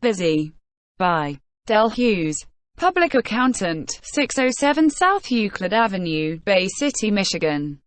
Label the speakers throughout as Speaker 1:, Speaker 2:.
Speaker 1: Busy. By Del Hughes. Public Accountant, 607 South Euclid Avenue, Bay City, Michigan.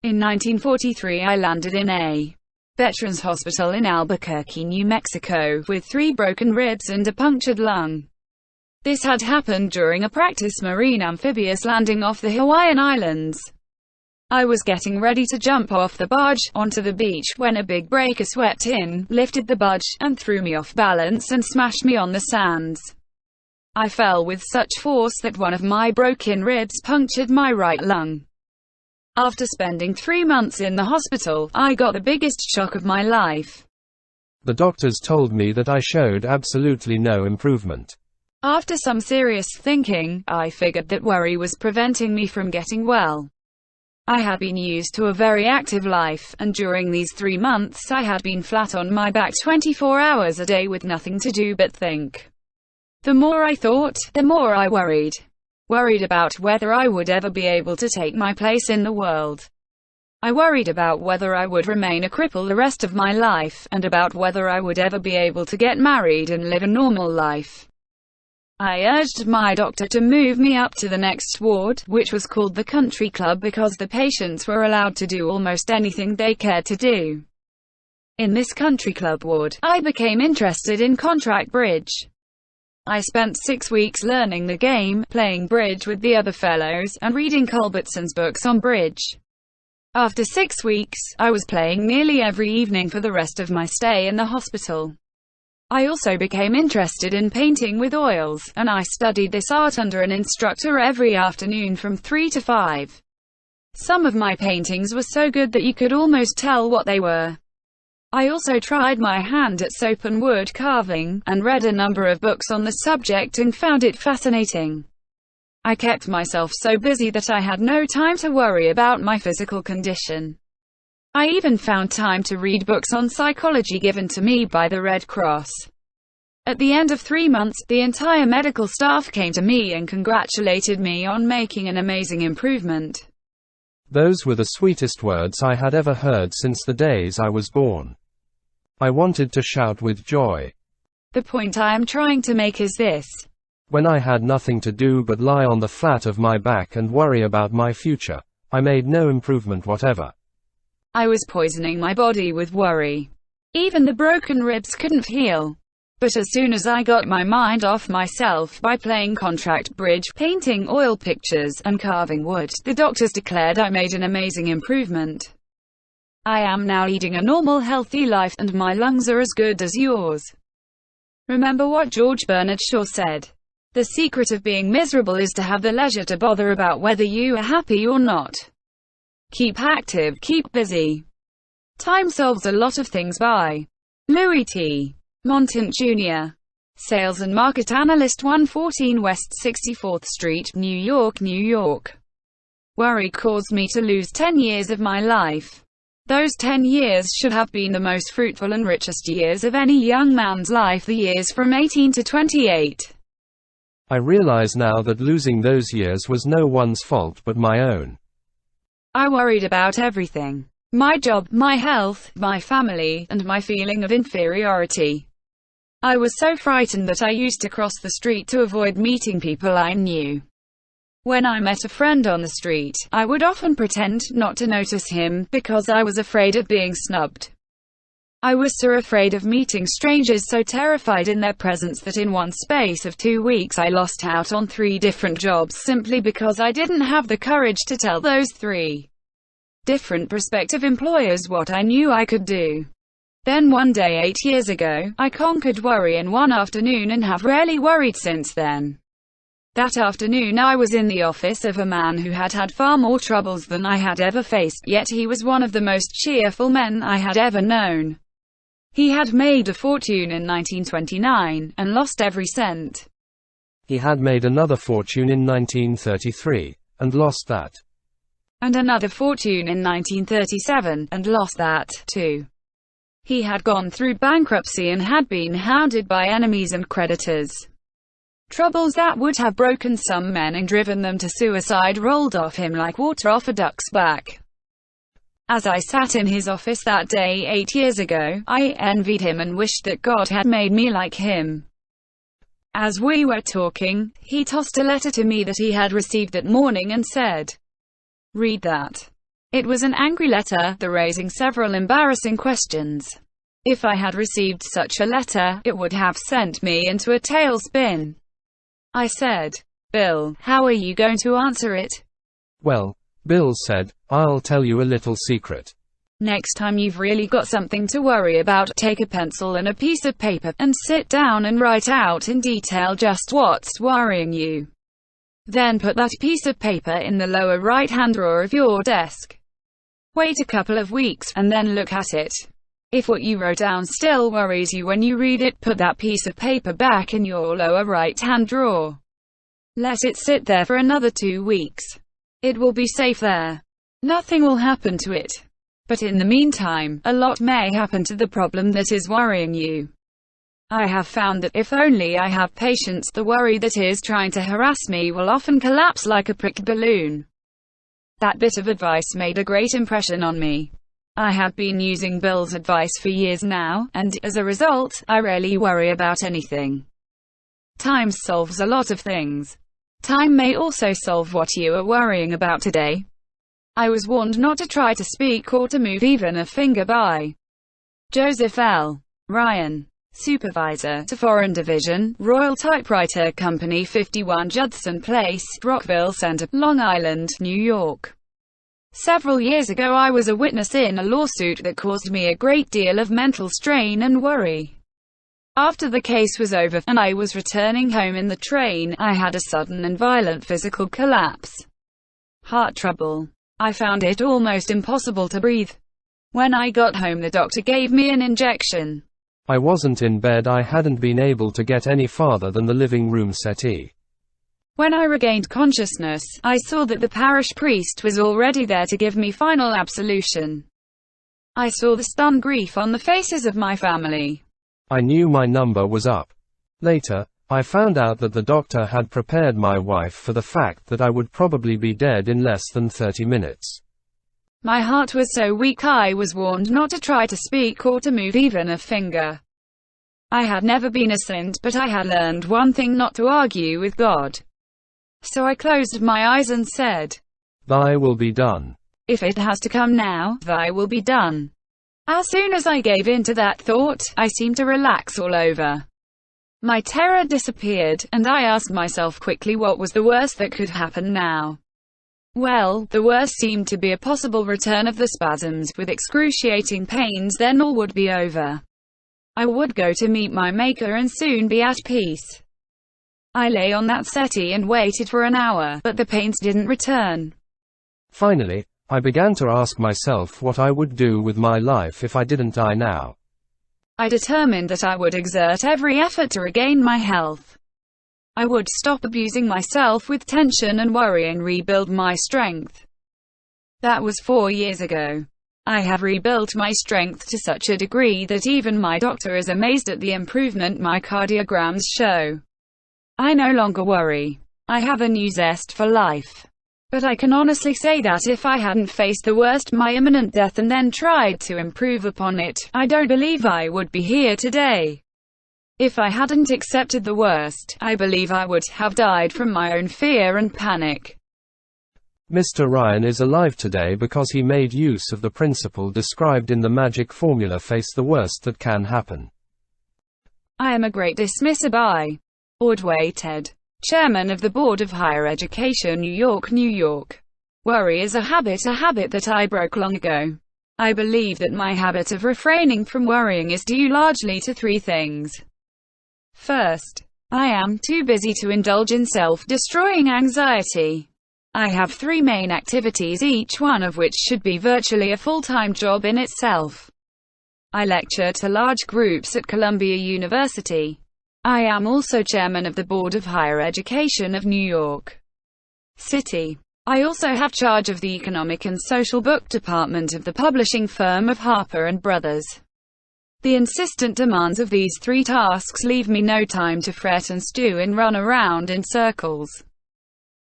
Speaker 1: In 1943 I landed in a Veterans Hospital in Albuquerque, New Mexico, with 3 broken ribs and a punctured lung. This had happened during a practice marine amphibious landing off the Hawaiian Islands. I was getting ready to jump off the barge onto the beach when a big breaker swept in, lifted the barge, and threw me off balance and smashed me on the sands. I fell with such force that one of my broken ribs punctured my right lung. After spending 3 months in the hospital, I got the biggest shock of my life.
Speaker 2: The doctors told me that I showed absolutely no improvement.
Speaker 1: After some serious thinking, I figured that worry was preventing me from getting well. I had been used to a very active life, and during these 3 months I had been flat on my back 24 hours a day with nothing to do but think. The more I thought, the more I worried. Worried about whether I would ever be able to take my place in the world. I worried about whether I would remain a cripple the rest of my life, and about whether I would ever be able to get married and live a normal life. I urged my doctor to move me up to the next ward, which was called the Country Club because the patients were allowed to do almost anything they cared to do. In this Country Club ward, I became interested in contract bridge. I spent 6 weeks learning the game, playing bridge with the other fellows, and reading Culbertson's books on bridge. After 6 weeks, I was playing nearly every evening for the rest of my stay in the hospital. I also became interested in painting with oils, and I studied this art under an instructor every afternoon from 3 to 5. Some of my paintings were so good that you could almost tell what they were. I also tried my hand at soap and wood carving, and read a number of books on the subject and found it fascinating. I kept myself so busy that I had no time to worry about my physical condition. I even found time to read books on psychology given to me by the Red Cross. At the end of 3 months, the entire medical staff came to me and congratulated me on making an amazing improvement.
Speaker 2: Those were the sweetest words I had ever heard since the days I was born. I wanted to shout with joy.
Speaker 1: The point I am trying to make is this.
Speaker 2: When I had nothing to do but lie on the flat of my back and worry about my future, I made no improvement whatever.
Speaker 1: I was poisoning my body with worry. Even the broken ribs couldn't heal. But as soon as I got my mind off myself by playing contract bridge, painting oil pictures, and carving wood, the doctors declared I made an amazing improvement. I am now leading a normal, healthy life, and my lungs are as good as yours. Remember what George Bernard Shaw said. The secret of being miserable is to have the leisure to bother about whether you are happy or not. Keep active, keep busy. Time Solves a Lot of Things by Louis T. Montant Jr. Sales and Market Analyst, 114 West 64th Street, New York, New York. Worry caused me to lose 10 years of my life. Those 10 years should have been the most fruitful and richest years of any young man's life, the years from 18 to 28.
Speaker 2: I realize now that losing those years was no one's fault but my own.
Speaker 1: I worried about everything. My job, my health, my family, and my feeling of inferiority. I was so frightened that I used to cross the street to avoid meeting people I knew. When I met a friend on the street, I would often pretend not to notice him, because I was afraid of being snubbed. I was so afraid of meeting strangers, so terrified in their presence, that in one space of 2 weeks I lost out on 3 different jobs simply because I didn't have the courage to tell those 3 different prospective employers what I knew I could do. Then one day 8 years ago, I conquered worry in one afternoon and have rarely worried since then. That afternoon I was in the office of a man who had had far more troubles than I had ever faced, yet he was one of the most cheerful men I had ever known. He had made a fortune in 1929, and lost every cent.
Speaker 2: He had made another fortune in 1933, and lost that.
Speaker 1: And another fortune in 1937, and lost that, too. He had gone through bankruptcy and had been hounded by enemies and creditors. Troubles that would have broken some men and driven them to suicide rolled off him like water off a duck's back. As I sat in his office that day 8 years ago, I envied him and wished that God had made me like him. As we were talking, he tossed a letter to me that he had received that morning and said, "Read that." It was an angry letter, raising several embarrassing questions. If I had received such a letter, it would have sent me into a tailspin. I said, "Bill, how are you going to answer it?"
Speaker 2: Well, Bill said, "I'll tell you a little secret.
Speaker 1: Next time you've really got something to worry about, take a pencil and a piece of paper, and sit down and write out in detail just what's worrying you. Then put that piece of paper in the lower right-hand drawer of your desk. Wait a couple of weeks, and then look at it. If what you wrote down still worries you when you read it, put that piece of paper back in your lower right-hand drawer. Let it sit there for another 2 weeks. It will be safe there. Nothing will happen to it. But in the meantime, a lot may happen to the problem that is worrying you. I have found that if only I have patience, the worry that is trying to harass me will often collapse like a pricked balloon." That bit of advice made a great impression on me. I have been using Bill's advice for years now, and, as a result, I rarely worry about anything. Time solves a lot of things. Time may also solve what you are worrying about today. I was warned not to try to speak or to move even a finger by Joseph L. Ryan, Supervisor to Foreign Division, Royal Typewriter Company, 51 Judson Place, Rockville Center, Long Island, New York. Several years ago I was a witness in a lawsuit that caused me a great deal of mental strain and worry. After the case was over, and I was returning home in the train, I had a sudden and violent physical collapse. Heart trouble. I found it almost impossible to breathe. When I got home, the doctor gave me an injection.
Speaker 2: I wasn't in bed. I hadn't been able to get any farther than the living room settee.
Speaker 1: When I regained consciousness, I saw that the parish priest was already there to give me final absolution. I saw the stunned grief on the faces of my family.
Speaker 2: I knew my number was up. Later, I found out that the doctor had prepared my wife for the fact that I would probably be dead in less than 30 minutes.
Speaker 1: My heart was so weak I was warned not to try to speak or to move even a finger. I had never been a saint, but I had learned one thing: not to argue with God. So I closed my eyes and said, "Thy will be done. If it has to come now, thy will be done." As soon as I gave in to that thought, I seemed to relax all over. My terror disappeared, and I asked myself quickly what was the worst that could happen now. Well, the worst seemed to be a possible return of the spasms, with excruciating pains. Then all would be over. I would go to meet my Maker and soon be at peace. I lay on that settee and waited for an hour, but the pains didn't return.
Speaker 2: Finally, I began to ask myself what I would do with my life if I didn't die now.
Speaker 1: I determined that I would exert every effort to regain my health. I would stop abusing myself with tension and worry and rebuild my strength. That was 4 years ago. I have rebuilt my strength to such a degree that even my doctor is amazed at the improvement my cardiograms show. I no longer worry. I have a new zest for life. But I can honestly say that if I hadn't faced the worst, my imminent death, and then tried to improve upon it, I don't believe I would be here today. If I hadn't accepted the worst, I believe I would have died from my own fear and panic.
Speaker 2: Mr. Ryan is alive today because he made use of the principle described in the magic formula: face the worst that can happen.
Speaker 1: I am a great dismisser by Ordway Ted, Chairman of the Board of Higher Education, New York, New York. Worry is a habit that I broke long ago. I believe that my habit of refraining from worrying is due largely to 3 things. First, I am too busy to indulge in self-destroying anxiety. I have 3 main activities, each one of which should be virtually a full-time job in itself. I lecture to large groups at Columbia University. I am also chairman of the Board of Higher Education of New York City. I also have charge of the economic and social book department of the publishing firm of Harper & Brothers. The insistent demands of these 3 tasks leave me no time to fret and stew and run around in circles.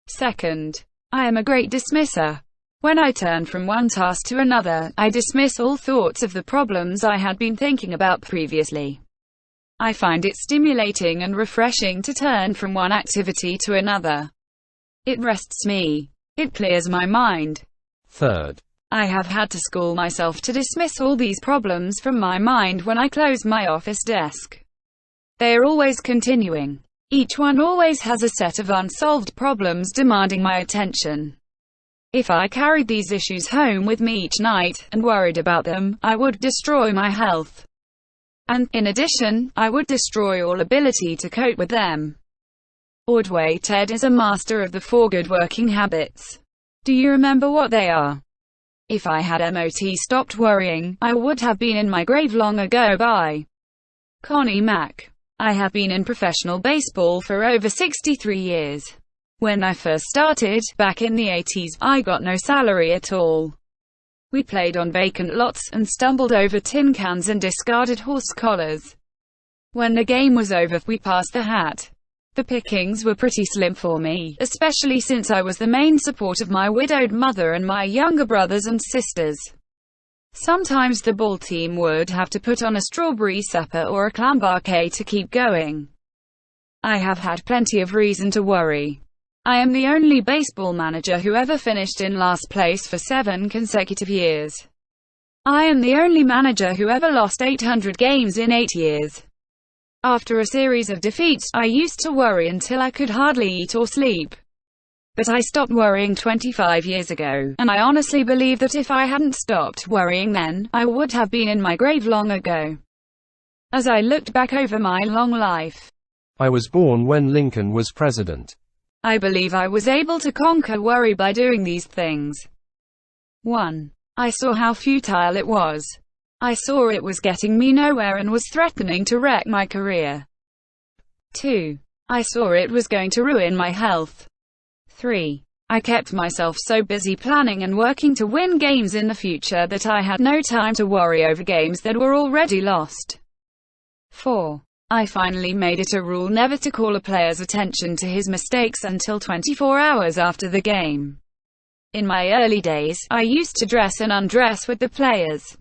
Speaker 1: Second, I am a great dismisser. When I turn from one task to another, I dismiss all thoughts of the problems I had been thinking about previously. I find it stimulating and refreshing to turn from one activity to another. It rests me. It clears my mind.
Speaker 2: Third,
Speaker 1: I have had to school myself to dismiss all these problems from my mind when I close my office desk. They are always continuing. Each one always has a set of unsolved problems demanding my attention. If I carried these issues home with me each night, and worried about them, I would destroy my health. And, in addition, I would destroy all ability to cope with them. Ordway Ted is a master of the 4 good working habits. Do you remember what they are? If I had stopped worrying, I would have been in my grave long ago. By Connie Mack. I have been in professional baseball for over 63 years. When I first started, back in the 80s, I got no salary at all. We played on vacant lots, and stumbled over tin cans and discarded horse collars. When the game was over, we passed the hat. The pickings were pretty slim for me, especially since I was the main support of my widowed mother and my younger brothers and sisters. Sometimes the ball team would have to put on a strawberry supper or a clam bouquet to keep going. I have had plenty of reason to worry. I am the only baseball manager who ever finished in last place for 7 consecutive years. I am the only manager who ever lost 800 games in 8 years. After a series of defeats, I used to worry until I could hardly eat or sleep. But I stopped worrying 25 years ago, and I honestly believe that if I hadn't stopped worrying then, I would have been in my grave long ago. As I looked back over my long life,
Speaker 2: I was born when Lincoln was president.
Speaker 1: I believe I was able to conquer worry by doing these things. 1. I saw how futile it was. I saw it was getting me nowhere and was threatening to wreck my career. 2. I saw it was going to ruin my health. 3. I kept myself so busy planning and working to win games in the future that I had no time to worry over games that were already lost. 4. I finally made it a rule never to call a player's attention to his mistakes until 24 hours after the game. In my early days, I used to dress and undress with the players.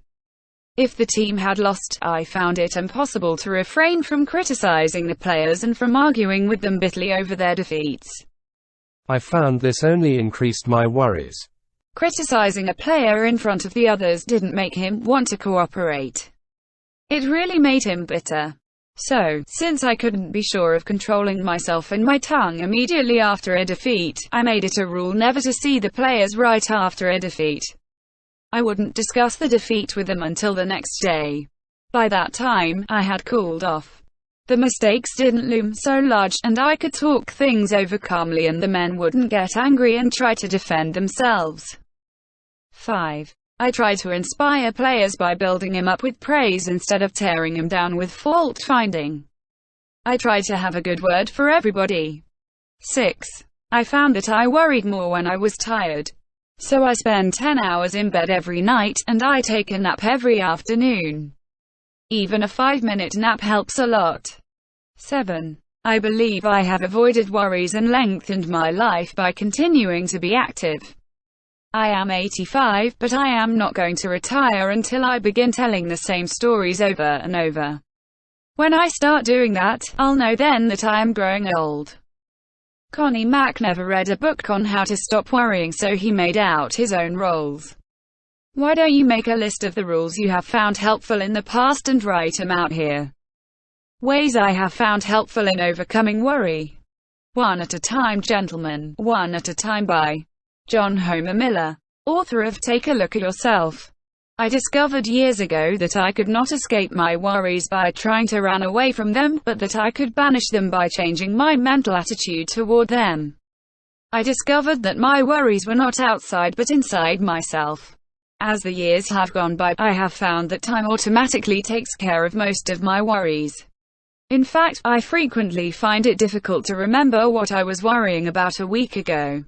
Speaker 1: If the team had lost, I found it impossible to refrain from criticizing the players and from arguing with them bitterly over their defeats.
Speaker 2: I found this only increased my worries.
Speaker 1: Criticizing a player in front of the others didn't make him want to cooperate. It really made him bitter. So, since I couldn't be sure of controlling myself and my tongue immediately after a defeat, I made it a rule never to see the players right after a defeat. I wouldn't discuss the defeat with them until the next day. By that time, I had cooled off. The mistakes didn't loom so large, and I could talk things over calmly and the men wouldn't get angry and try to defend themselves. 5. I try to inspire players by building him up with praise instead of tearing him down with fault-finding. I try to have a good word for everybody. 6. I found that I worried more when I was tired. So I spend 10 hours in bed every night, and I take a nap every afternoon. Even a 5-minute nap helps a lot. 7. I believe I have avoided worries and lengthened my life by continuing to be active. I am 85, but I am not going to retire until I begin telling the same stories over and over. When I start doing that, I'll know then that I am growing old. Connie Mack never read a book on how to stop worrying, so he made out his own rules. Why don't you make a list of the rules you have found helpful in the past and write them out here? Ways I have found helpful in overcoming worry. One at a time, gentlemen. One at a time by John Homer Miller, author of Take a Look at Yourself. I discovered years ago that I could not escape my worries by trying to run away from them, but that I could banish them by changing my mental attitude toward them. I discovered that my worries were not outside but inside myself. As the years have gone by, I have found that time automatically takes care of most of my worries. In fact, I frequently find it difficult to remember what I was worrying about a week ago.